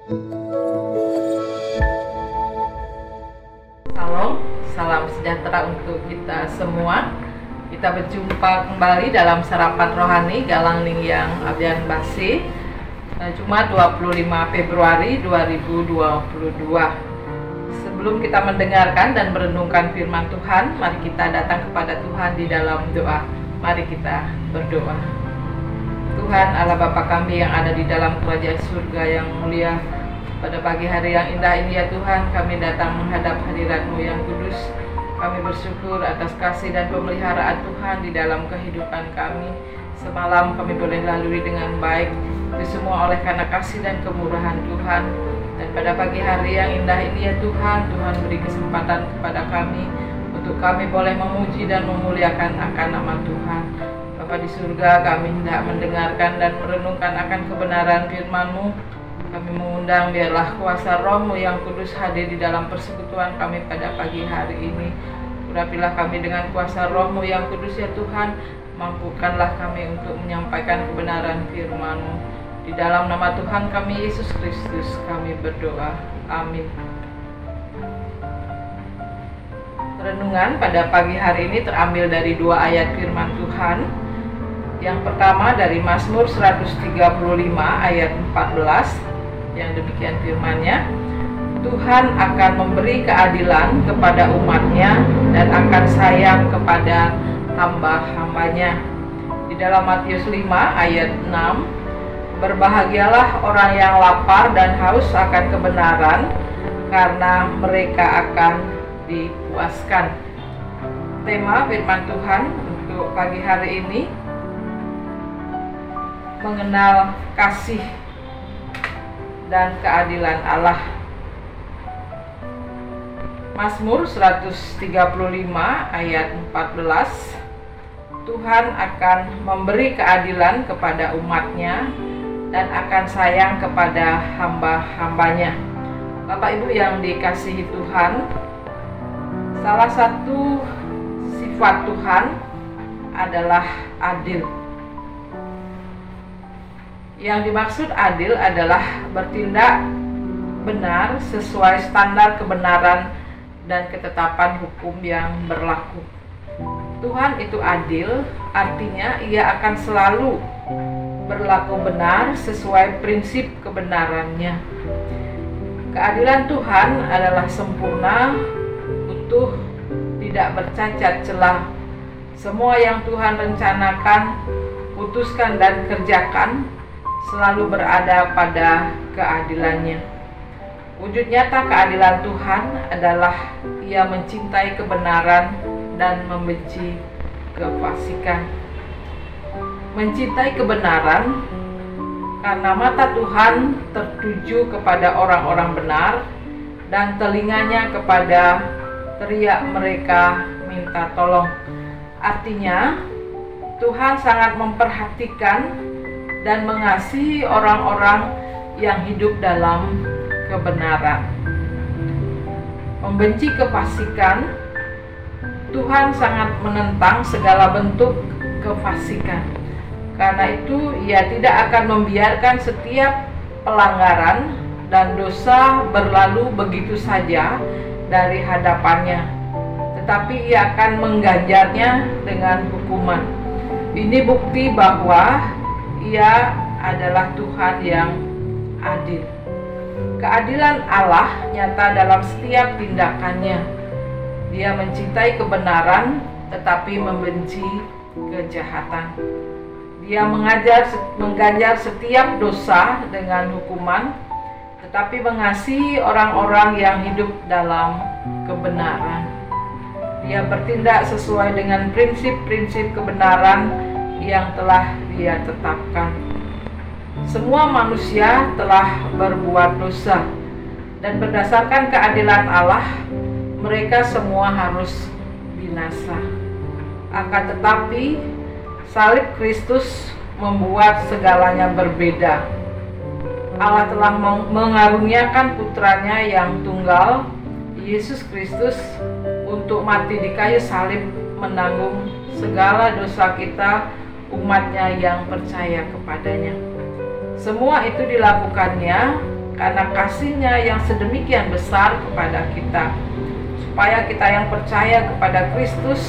Salam, salam sejahtera untuk kita semua. Kita berjumpa kembali dalam sarapan rohani Galangning yang Abian Basi, Jumat 25 Februari 2022. Sebelum kita mendengarkan dan merenungkan firman Tuhan, mari kita datang kepada Tuhan di dalam doa. Mari kita berdoa. Tuhan Allah Bapa kami yang ada di dalam kerajaan surga yang mulia, pada pagi hari yang indah ini ya Tuhan, kami datang menghadap hadirat-Mu yang kudus. Kami bersyukur atas kasih dan pemeliharaan Tuhan di dalam kehidupan kami. Semalam kami boleh lalui dengan baik. Itu semua oleh karena kasih dan kemurahan Tuhan. Dan pada pagi hari yang indah ini ya Tuhan, Tuhan beri kesempatan kepada kami untuk kami boleh memuji dan memuliakan akan nama Tuhan. Bapa di surga, kami hendak mendengarkan dan merenungkan akan kebenaran firman-Mu. Kami mengundang biarlah kuasa Roh-Mu yang kudus hadir di dalam persekutuan kami pada pagi hari ini. Urapilah kami dengan kuasa Roh-Mu yang kudus ya Tuhan. Mampukanlah kami untuk menyampaikan kebenaran firman-Mu. Di dalam nama Tuhan kami Yesus Kristus kami berdoa. Amin. Renungan pada pagi hari ini terambil dari 2 ayat firman Tuhan. Yang pertama dari Mazmur 135 ayat 14, yang demikian firman-Nya, Tuhan akan memberi keadilan kepada umat-Nya dan akan sayang kepada hamba-hamba-Nya. Di dalam Matius 5 ayat 6, berbahagialah orang yang lapar dan haus akan kebenaran, karena mereka akan dipuaskan. Tema firman Tuhan untuk pagi hari ini mengenal kasih dan keadilan Allah. Mazmur 135 ayat 14, Tuhan akan memberi keadilan kepada umat-Nya dan akan sayang kepada hamba-hamba-Nya. Bapak Ibu yang dikasihi Tuhan, salah satu sifat Tuhan adalah adil. Yang dimaksud adil adalah bertindak benar sesuai standar kebenaran dan ketetapan hukum yang berlaku. Tuhan itu adil, artinya Ia akan selalu berlaku benar sesuai prinsip kebenarannya. Keadilan Tuhan adalah sempurna, utuh, tidak bercacat celah. Semua yang Tuhan rencanakan, putuskan dan kerjakan selalu berada pada keadilannya. Wujud nyata keadilan Tuhan adalah Ia mencintai kebenaran dan membenci kefasikan. Mencintai kebenaran karena mata Tuhan tertuju kepada orang-orang benar dan telinganya kepada teriak mereka minta tolong. Artinya, Tuhan sangat memperhatikan dan mengasihi orang-orang yang hidup dalam kebenaran. Membenci kefasikan, Tuhan sangat menentang segala bentuk kefasikan. Karena itu, Ia tidak akan membiarkan setiap pelanggaran dan dosa berlalu begitu saja dari hadapannya, tetapi Ia akan mengganjarnya dengan hukuman. Ini bukti bahwa Ia adalah Tuhan yang adil. Keadilan Allah nyata dalam setiap tindakannya. Dia mencintai kebenaran tetapi membenci kejahatan. Dia mengganjar setiap dosa dengan hukuman, tetapi mengasihi orang-orang yang hidup dalam kebenaran. Dia bertindak sesuai dengan prinsip-prinsip kebenaran yang telah Dia tetapkan. Semua manusia telah berbuat dosa, dan berdasarkan keadilan Allah, mereka semua harus binasa. Akan tetapi, salib Kristus membuat segalanya berbeda. Allah telah mengaruniakan putranya yang tunggal, Yesus Kristus, untuk mati di kayu salib menanggung segala dosa kita, umatnya yang percaya kepadanya. Semua itu dilakukannya karena kasih-Nya yang sedemikian besar kepada kita, supaya kita yang percaya kepada Kristus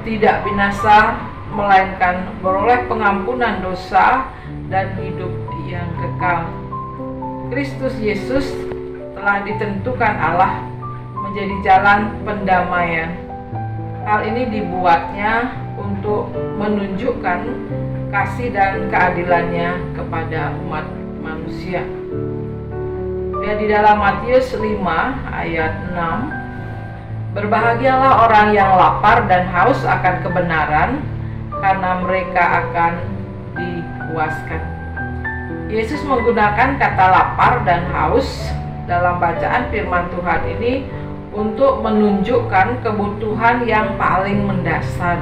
tidak binasa, melainkan beroleh pengampunan dosa dan hidup yang kekal. Kristus Yesus telah ditentukan Allah menjadi jalan pendamaian. Hal ini dibuatnya untuk menunjukkan kasih dan keadilannya kepada umat manusia. Dan di dalam Matius 5 ayat 6, berbahagialah orang yang lapar dan haus akan kebenaran, karena mereka akan dipuaskan. Yesus menggunakan kata lapar dan haus dalam bacaan firman Tuhan ini untuk menunjukkan kebutuhan yang paling mendasar.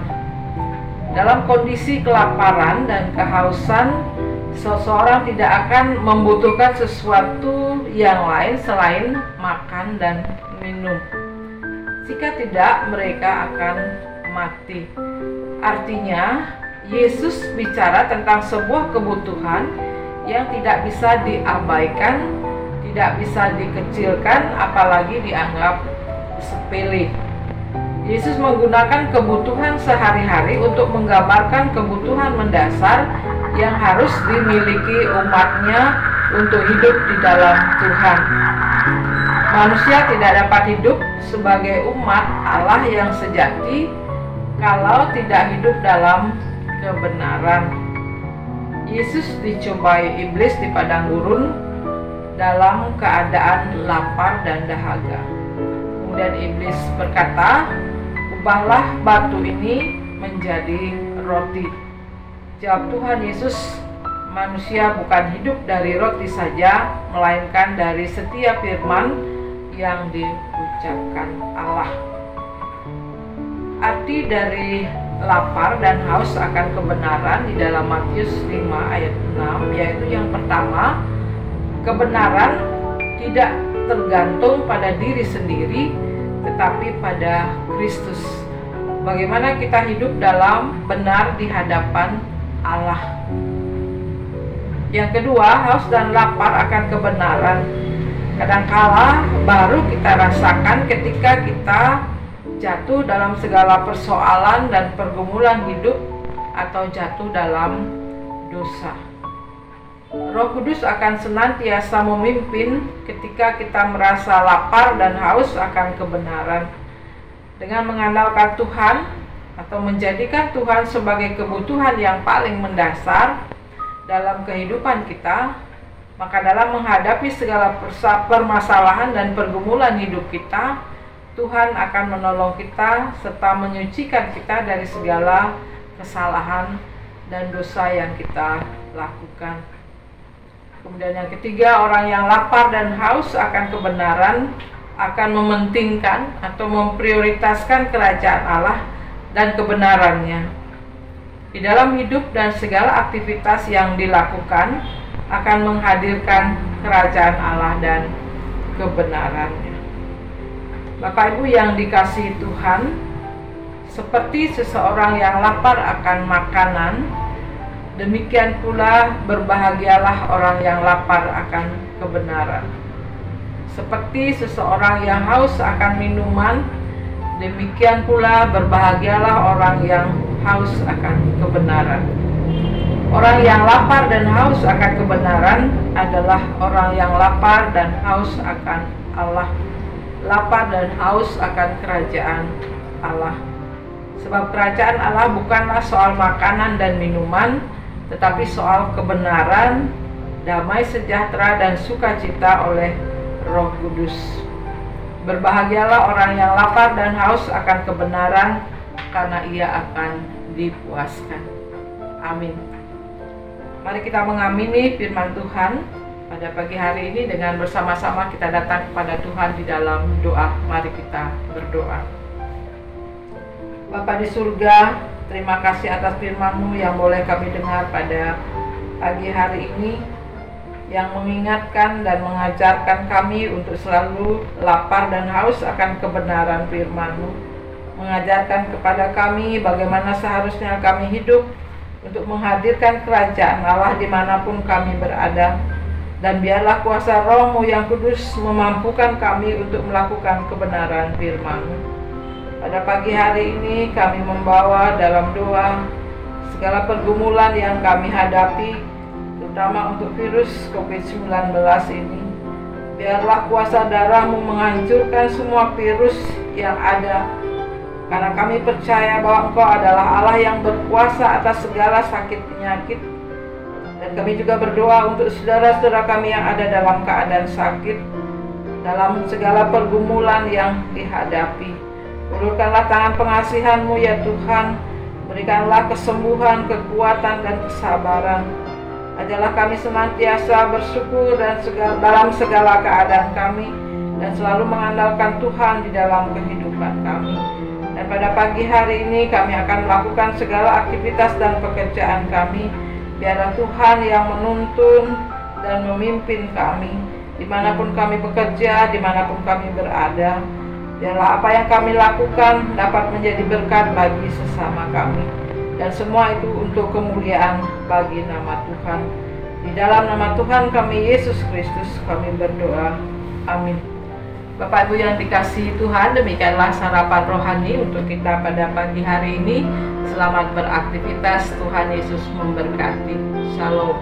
Dalam kondisi kelaparan dan kehausan, seseorang tidak akan membutuhkan sesuatu yang lain selain makan dan minum. Jika tidak, mereka akan mati. Artinya, Yesus bicara tentang sebuah kebutuhan yang tidak bisa diabaikan, tidak bisa dikecilkan, apalagi dianggap sepele. Yesus menggunakan kebutuhan sehari-hari untuk menggambarkan kebutuhan mendasar yang harus dimiliki umatnya untuk hidup di dalam Tuhan. Manusia tidak dapat hidup sebagai umat Allah yang sejati kalau tidak hidup dalam kebenaran. Yesus dicobai iblis di padang gurun dalam keadaan lapar dan dahaga. Kemudian iblis berkata, "Ubahlah batu ini menjadi roti." Jawab Tuhan Yesus, "Manusia bukan hidup dari roti saja, melainkan dari setiap firman yang diucapkan Allah." Arti dari lapar dan haus akan kebenaran di dalam Matius 5 ayat 6 yaitu yang pertama, kebenaran tidak tergantung pada diri sendiri tetapi pada Kristus. Bagaimana kita hidup dalam benar di hadapan Allah. Yang kedua, haus dan lapar akan kebenaran kadangkala baru kita rasakan ketika kita jatuh dalam segala persoalan dan pergumulan hidup atau jatuh dalam dosa. Roh Kudus akan senantiasa memimpin ketika kita merasa lapar dan haus akan kebenaran. Dengan mengandalkan Tuhan atau menjadikan Tuhan sebagai kebutuhan yang paling mendasar dalam kehidupan kita, maka dalam menghadapi segala permasalahan dan pergumulan hidup kita, Tuhan akan menolong kita serta menyucikan kita dari segala kesalahan dan dosa yang kita lakukan. Kemudian yang ketiga, orang yang lapar dan haus akan kebenaran akan mementingkan atau memprioritaskan kerajaan Allah dan kebenarannya. Di dalam hidup dan segala aktivitas yang dilakukan akan menghadirkan kerajaan Allah dan kebenarannya. Bapak Ibu yang dikasihi Tuhan, seperti seseorang yang lapar akan makanan, demikian pula berbahagialah orang yang lapar akan kebenaran. Seperti seseorang yang haus akan minuman, demikian pula berbahagialah orang yang haus akan kebenaran. Orang yang lapar dan haus akan kebenaran adalah orang yang lapar dan haus akan Allah. Lapar dan haus akan kerajaan Allah. Sebab kerajaan Allah bukanlah soal makanan dan minuman, tetapi soal kebenaran, damai sejahtera dan sukacita oleh Roh Kudus. Berbahagialah orang yang lapar dan haus akan kebenaran, karena ia akan dipuaskan. Amin. Mari kita mengamini firman Tuhan pada pagi hari ini dengan bersama-sama kita datang kepada Tuhan di dalam doa. Mari kita berdoa. Bapa di surga, terima kasih atas firman-Mu yang boleh kami dengar pada pagi hari ini, yang mengingatkan dan mengajarkan kami untuk selalu lapar dan haus akan kebenaran firman-Mu, mengajarkan kepada kami bagaimana seharusnya kami hidup untuk menghadirkan kerajaan Allah dimanapun kami berada. Dan biarlah kuasa Roh-Mu yang kudus memampukan kami untuk melakukan kebenaran firman-Mu. Pada pagi hari ini kami membawa dalam doa segala pergumulan yang kami hadapi, terutama untuk virus COVID-19 ini. Biarlah kuasa darah-Mu menghancurkan semua virus yang ada, karena kami percaya bahwa Engkau adalah Allah yang berkuasa atas segala sakit penyakit. Dan kami juga berdoa untuk saudara-saudara kami yang ada dalam keadaan sakit, dalam segala pergumulan yang dihadapi. Ulurkanlah tangan pengasihan-Mu ya Tuhan, berikanlah kesembuhan, kekuatan, dan kesabaran. Ajarlah kami senantiasa bersyukur dan dalam segala keadaan kami, dan selalu mengandalkan Tuhan di dalam kehidupan kami. Dan pada pagi hari ini kami akan melakukan segala aktivitas dan pekerjaan kami. Biarlah Tuhan yang menuntun dan memimpin kami, dimanapun kami bekerja, dimanapun kami berada. Biarlah apa yang kami lakukan dapat menjadi berkat bagi sesama kami. Dan semua itu untuk kemuliaan bagi nama Tuhan. Di dalam nama Tuhan kami Yesus Kristus kami berdoa. Amin. Bapak Ibu yang dikasihi Tuhan, demikianlah sarapan rohani untuk kita pada pagi hari ini. Selamat beraktivitas, Tuhan Yesus memberkati. Shalom.